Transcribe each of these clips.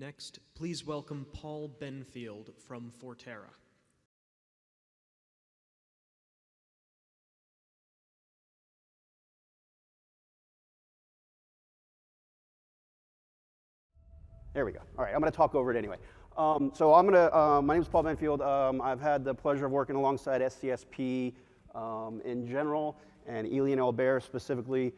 Next, please welcome Paul Benfield from Forterra. There we go. All right, I'm going to talk over it anyway. My name is Paul Benfield. I've had the pleasure of working alongside SCSP in general and Elian Albert specifically.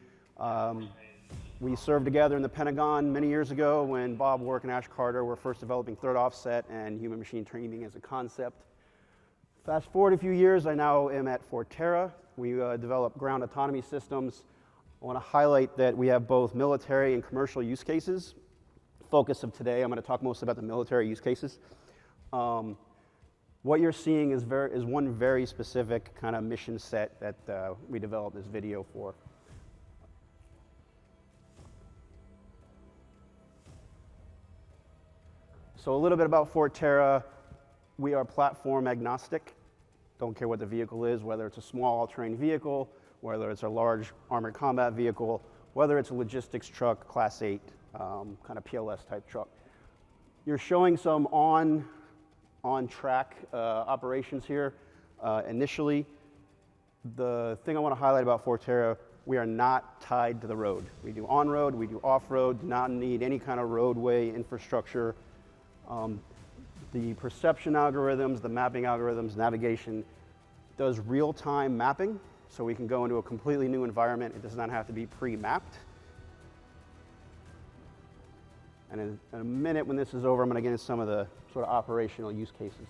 We served together in the Pentagon many years ago when Bob Warwick and Ash Carter were first developing third offset and human-machine training as a concept. Fast forward a few years, I now am at Forterra. We develop ground autonomy systems. I want to highlight that we have both military and commercial use cases. Focus of today, I'm going to talk mostly about the military use cases. What you're seeing is one very specific kind of mission set that we developed this video for. So a little bit about Forterra. We are platform agnostic. Don't care what the vehicle is, whether it's a small all-terrain vehicle, whether it's a large armored combat vehicle, whether it's a logistics truck, Class 8, kind of PLS type truck. You're showing some on-track operations here. Initially, the thing I want to highlight about Forterra, we are not tied to the road. We do on-road, we do off-road, do not need any kind of roadway infrastructure. The perception algorithms, the mapping algorithms, navigation does real-time mapping, so we can go into a completely new environment. It does not have to be pre-mapped. And in a minute when this is over, I'm going to get into some of the sort of operational use cases.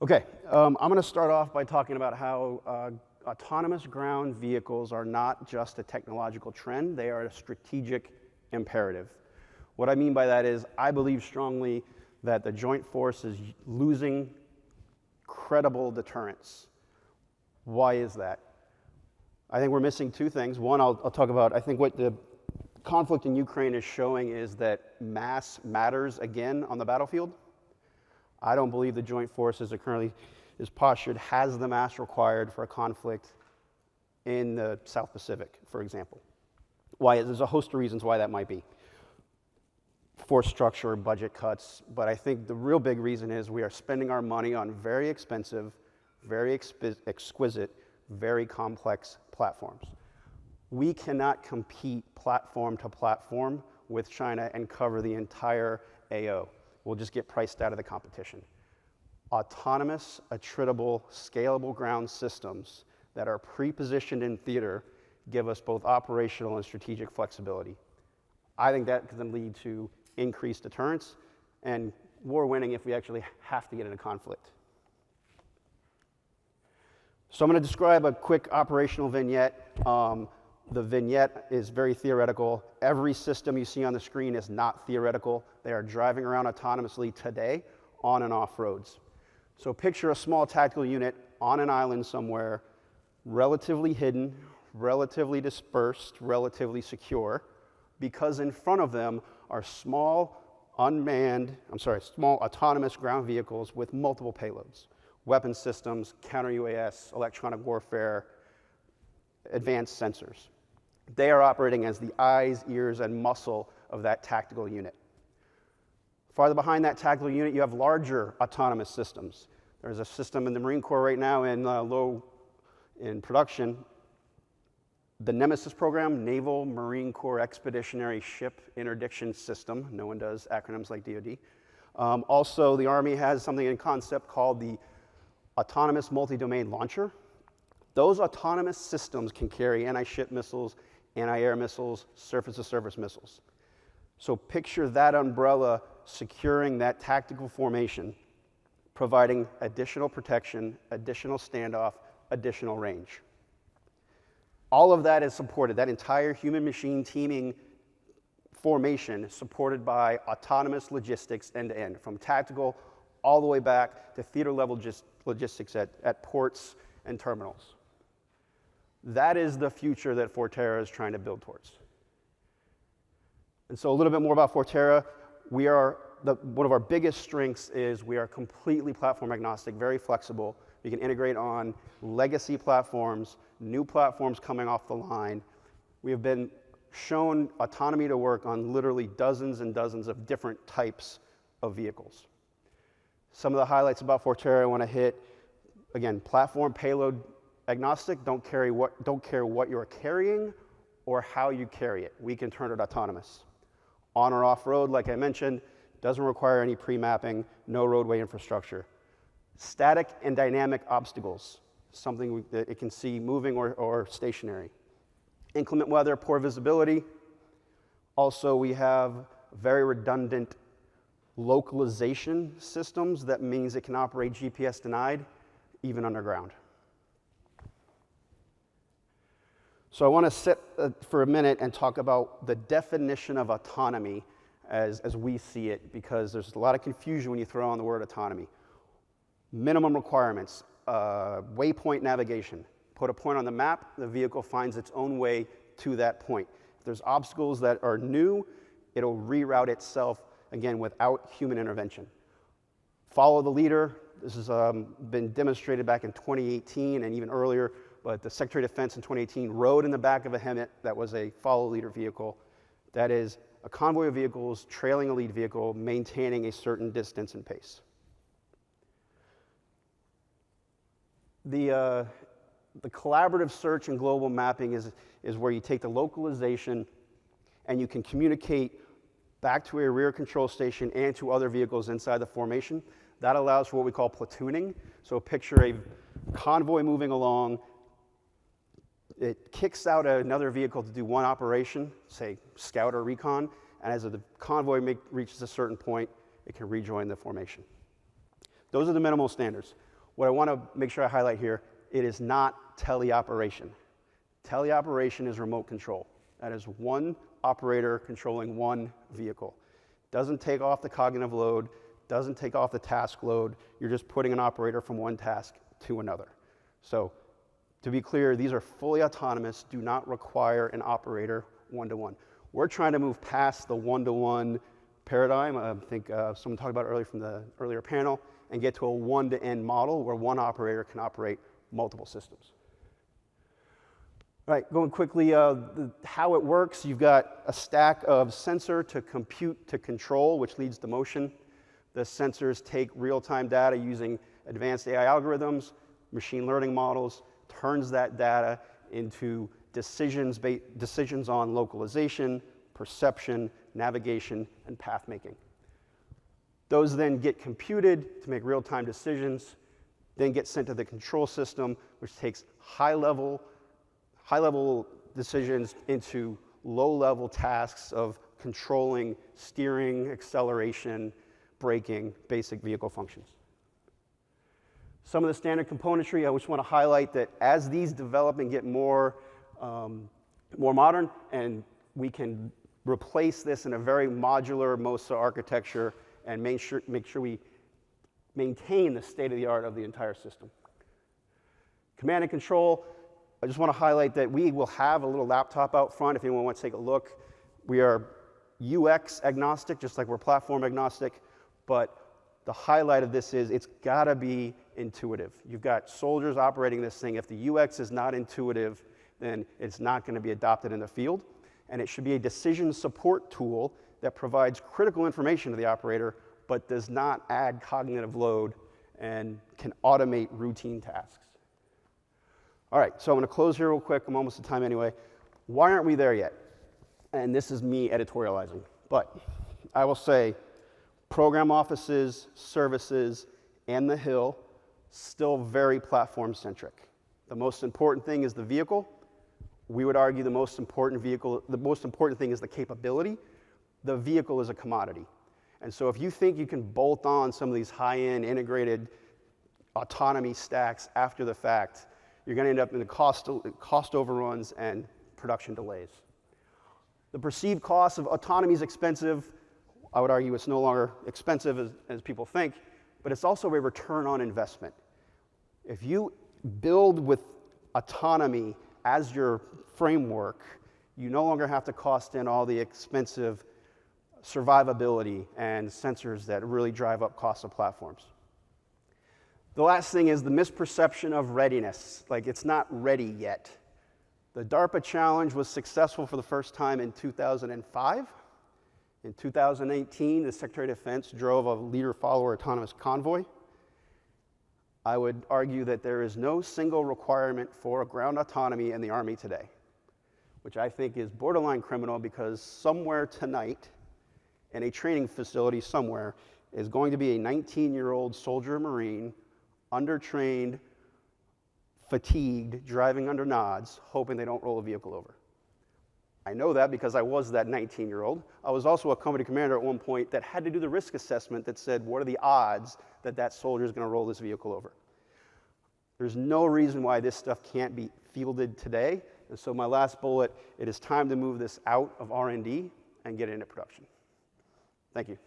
Okay, I'm going to start off by talking about how autonomous ground vehicles are not just a technological trend, they are a strategic imperative. What I mean by that is I believe strongly that the joint force is losing credible deterrence. Why is that? I think we're missing two things. One, I'll talk about, I think what the conflict in Ukraine is showing is that mass matters again on the battlefield. I don't believe the joint forces that currently is postured has the mass required for a conflict in the South Pacific, for example. Why? There's a host of reasons why that might be. Force structure, budget cuts, but I think the real big reason is we are spending our money on very expensive, very exquisite, very complex platforms. We cannot compete platform to platform with China and cover the entire AO. We'll just get priced out of the competition. Autonomous, attritable, scalable ground systems that are pre-positioned in theater give us both operational and strategic flexibility. I think that can lead to increased deterrence and war winning if we actually have to get in a conflict. So I'm going to describe a quick operational vignette. The vignette is very theoretical. Every system you see on the screen is not theoretical. They are driving around autonomously today on and off roads. So picture a small tactical unit on an island somewhere, relatively hidden, relatively dispersed, relatively secure, because in front of them are small autonomous ground vehicles with multiple payloads, weapon systems, counter-UAS, electronic warfare, advanced sensors. They are operating as the eyes, ears, and muscle of that tactical unit. Farther behind that tactical unit, you have larger autonomous systems. There's a system in the Marine Corps right now in production. The Nemesis program, Naval Marine Corps Expeditionary Ship Interdiction System. No one does acronyms like DoD. Also, the Army has something in concept called the Autonomous Multi-Domain Launcher. Those autonomous systems can carry anti-ship missiles, anti-air missiles, surface-to-surface missiles. So picture that umbrella securing that tactical formation, providing additional protection, additional standoff, additional range. All of that is supported, that entire human-machine teaming formation is supported by autonomous logistics end-to-end, from tactical all the way back to theater-level logistics at ports and terminals. That is the future that Forterra is trying to build towards. And so a little bit more about Forterra. We are one of our biggest strengths is we are completely platform agnostic, very flexible. We can integrate on legacy platforms, new platforms coming off the line. We have been shown autonomy to work on literally dozens and dozens of different types of vehicles. Some of the highlights about Forterra I want to hit, again, platform payload agnostic, don't care what you're carrying or how you carry it. We can turn it autonomous. On or off road, like I mentioned, doesn't require any pre-mapping, no roadway infrastructure. Static and dynamic obstacles, something that it can see moving or stationary. Inclement weather, poor visibility. Also, we have very redundant localization systems. That means it can operate GPS denied, even underground. So I want to sit for a minute and talk about the definition of autonomy as we see it, because there's a lot of confusion when you throw on the word autonomy. Minimum requirements, waypoint navigation. Put a point on the map, the vehicle finds its own way to that point. If there's obstacles that are new, it'll reroute itself, again, without human intervention. Follow the leader. This has been demonstrated back in 2018 and even earlier, but the Secretary of Defense in 2018 rode in the back of a HEMTT that was a follow leader vehicle. That is a convoy of vehicles trailing a lead vehicle, maintaining a certain distance and pace. The collaborative search and global mapping is where you take the localization and you can communicate back to a rear control station and to other vehicles inside the formation. That allows for what we call platooning. So picture a convoy moving along. It kicks out another vehicle to do one operation, say scout or recon, and as the convoy reaches a certain point, it can rejoin the formation. Those are the minimal standards. What I want to make sure I highlight here, it is not teleoperation. Teleoperation is remote control. That is one operator controlling one vehicle. Doesn't take off the cognitive load, doesn't take off the task load. You're just putting an operator from one task to another. So to be clear, these are fully autonomous, do not require an operator one-to-one. We're trying to move past the one-to-one paradigm. I think someone talked about it earlier from the earlier panel, and get to a one-to-N model where one operator can operate multiple systems. All right, going quickly, how it works, you've got a stack of sensor to compute to control, which leads to motion. The sensors take real-time data using advanced AI algorithms, machine learning models, turns that data into decisions on localization, perception, navigation, and path making. Those then get computed to make real-time decisions, then get sent to the control system, which takes high-level decisions into low-level tasks of controlling steering, acceleration, braking, basic vehicle functions. Some of the standard componentry, I just want to highlight that as these develop and get more modern, and we can replace this in a very modular MOSA architecture and make sure we maintain the state-of-the-art of the entire system. Command and control, I just want to highlight that we will have a little laptop out front if anyone wants to take a look. We are UX agnostic, just like we're platform agnostic, but the highlight of this is it's got to be intuitive. You've got soldiers operating this thing. If the UX is not intuitive, then it's not going to be adopted in the field. And it should be a decision support tool that provides critical information to the operator, but does not add cognitive load and can automate routine tasks. All right, so I'm going to close here real quick. I'm almost at time anyway. Why aren't we there yet? And this is me editorializing. But I will say, program offices, services, and the Hill, still very platform-centric. The most important thing is the vehicle. We would argue the most important thing is the capability. The vehicle is a commodity. And so if you think you can bolt on some of these high-end integrated autonomy stacks after the fact, you're going to end up in the cost overruns and production delays. The perceived cost of autonomy is expensive. I would argue it's no longer expensive as people think, but it's also a return on investment. If you build with autonomy as your framework, you no longer have to cost in all the expensive survivability and sensors that really drive up costs of platforms. The last thing is the misperception of readiness, like it's not ready yet. The DARPA challenge was successful for the first time in 2005. In 2018, the Secretary of Defense drove a leader-follower autonomous convoy. I would argue that there is no single requirement for ground autonomy in the Army today, which I think is borderline criminal because somewhere tonight, in a training facility somewhere, is going to be a 19-year-old soldier or Marine, undertrained, fatigued, driving under nods, hoping they don't roll a vehicle over. I know that because I was that 19-year-old. I was also a company commander at one point that had to do the risk assessment that said, what are the odds that that soldier is going to roll this vehicle over? There's no reason why this stuff can't be fielded today. And so my last bullet, it is time to move this out of R&D and get it into production. Thank you.